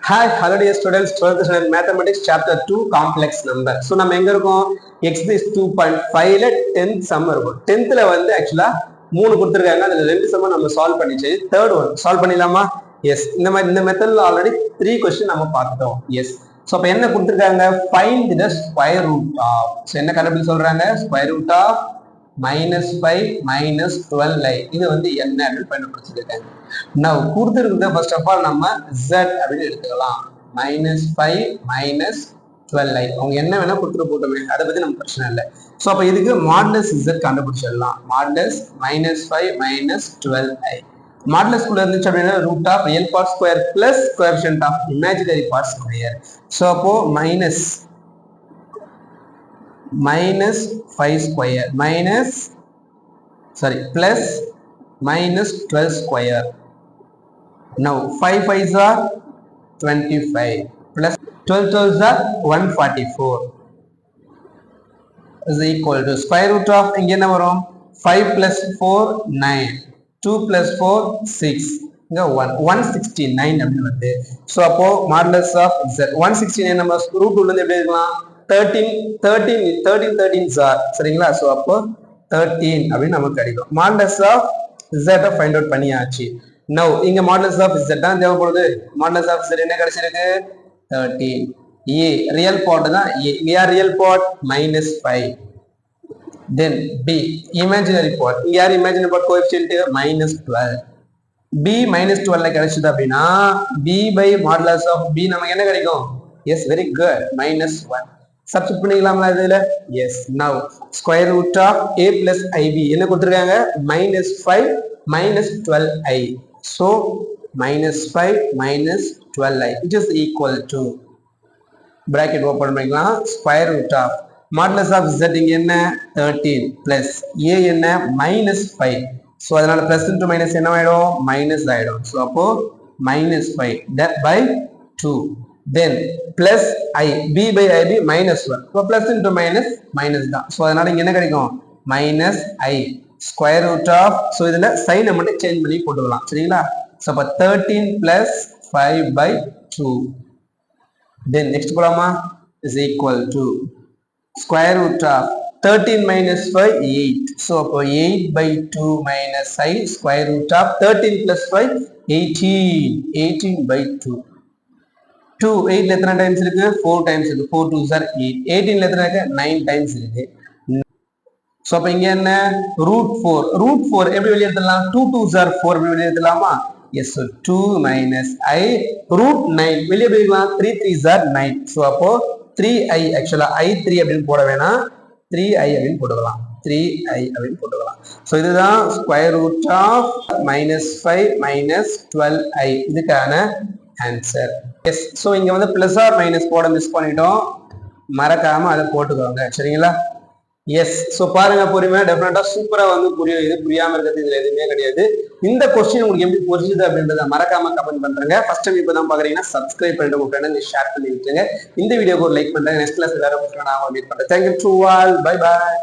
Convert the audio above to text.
Hi, hello dear students, 12th standard mathematics chapter 2 complex number. So நம்ம எங்க இருக்கோம் x is 2.5 ல 10th sum இருக்கும். 10th ல வந்து ஆக்சுவலா 3 கொடுத்திருக்காங்க. அதுல 2 சம் நம்ம சால்வ் பண்ணிச்சு. தேர்ட் ஒன் சால்வ் பண்ணிடலாமா? எஸ். இந்த மெத்தட்ல ஆல்ரெடி 3 क्वेश्चन நம்ம பார்த்துட்டோம். எஸ். சோ அப்ப என்ன கொடுத்திருக்காங்க? find the square root of. So என்ன கண்டுபிடிக்க சொல்றாங்க? square root of -5 -12i. இது வந்து என்ன அப்படின்னு பயன்படுத்திருக்காங்க. Now கொடுத்திருக்கிறத first of all நம்ம z அப்படின்னு எடுத்துக்கலாம். -5 -12i. அவங்க என்ன வேணா கொடுத்துட்டு போட்டோமே, அதை பத்தி நமக்கு பிரச்சனை இல்லை. ஸோ அப்ப இதுக்கு மாடுலஸ் z கண்டுபிடிச்சிடலாம். Modulus -5 -12i. மாடுலஸ் குள்ள இருந்துச்சு அப்படின்னா root of real part square plus coefficient of imaginary part square. So அப்போ -5 square plus -12 square. Now 5 5s are 25 plus 12 12s are 144 is equal to square root of இங்க என்ன வரும்? 5 plus 4 9, 2 plus 4 6, இங்க 169 அப்படின்னு வருது. ஸோ அப்போ மாடுலஸ் ஆஃப் z 169 நம்ம root உள்ள இருந்து எப்படி இருக்கலாம்? 13 ஆர் சரிங்களா? ஸோ அப்போ 13 அப்படின்னு நமக்கு கிடைக்கும். Modulus of z find out பண்ணியாச்சு. நவ் இங்க மாடுலஸ் ஆஃப் z தான் தேவைப்படுது. மாடுலஸ் ஆஃப் z என்ன கிடைச்சிருக்கு? 13. a ரியல் பார்ட் தான் a. இங்க ரியல் பார்ட் -5. தென் b இமேஜினரி பார்ட். இங்க யார் இமேஜினரி பார்ட்? கோஎஃபிஷியன்ட் -12. b -12 கிடைச்சது அப்படின்னா b by modulus of b நமக்கு என்ன கிடைக்கும்? Yes, very good, -1. சப்ஸ்டிட் பண்ணிக்கலாம்ல இதுல? Yes. Now square root of a plus ib என்ன கொடுத்திருக்காங்க? -5 -12i. so -5 -12i which is equal to bracket open பண்ணிக்கலாம். Square root of modulus of z இங்க என்ன? 13 plus a என்ன? -5. so அதனால பிளஸ் இன்டு மைனஸ் என்ன ஆயிடும்? மைனஸ் ஆயிடும். so அப்போ -5 that by 2. then plus i b by ib -1. so plus into minus தான். so அதனால இங்க என்ன கிடைக்கும்? -i square root of. so இதுல சைனை மட்டும் சேஞ்ச் பண்ணி போட்டுக்கலாம் சரிங்களா? so அப்ப 13 plus 5 by 2. then next போலாமா? is equal to square root of 13 minus 5 8. so அப்போ 8 by 2 minus I square root of 13 plus 5 18 by 2. 2 8 எத்தனை டைம்ஸ் இருக்கு? 4 டைம்ஸ் இருக்கு. 4 2s are 8. 18 எத்தனை இருக்கு? 9 டைம்ஸ் இருக்கு. சோ அப்ப இங்க என்ன? √4. √4 எப்படி வெளிய எடுத்துடலாம்? 2 2s are 4 எப்படி வெளிய எடுத்துடலாமா? எஸ். so 2 minus I √9 வெளிய எடுக்கலாம். 3 3s are 9. சோ அப்போ 3i ஆக்சுவலா i3 அப்படின்னு போட வேணாம், 3i அப்படின்னு போட்டுக்கலாம். 3i அப்படின்னு போட்டுக்கலாம். சோ இதுதான் ஸ்கொயர் ரூட் ஆஃப் -5 -12i இதுக்கான ஆன்சர். எஸ். ஸோ இங்க வந்து பிளஸ் ஆர் மைனஸ் போட மிஸ் பண்ணிட்டோம், மறக்காம அதை போட்டுக்கோங்க சரிங்களா? எஸ். ஸோ பாருங்க, பொறுமையா டெஃபினட்டா சூப்பரா வந்து புரியும். இது புரியாம இருக்கிறது இதுல எதுவுமே கிடையாது. இந்த கொஸ்டின் உங்களுக்கு எப்படி புரிஞ்சுது அப்படின்றத மறக்காம கமெண்ட் பண்றேங்க. ஃபர்ஸ்ட் டைம் இப்பதான் பாக்குறீங்கன்னா சப்ஸ்கிரைப் பண்ணிட்டு உங்க ஃப்ரெண்ட் ஷேர் பண்ணி விட்டுருங்க. இந்த வீடியோக்கு ஒரு லைக் பண்றேன். நெக்ஸ்ட் கிளாஸ் எல்லாரும் நான் மீட் பண்றேன். Thank you to all. Bye bye.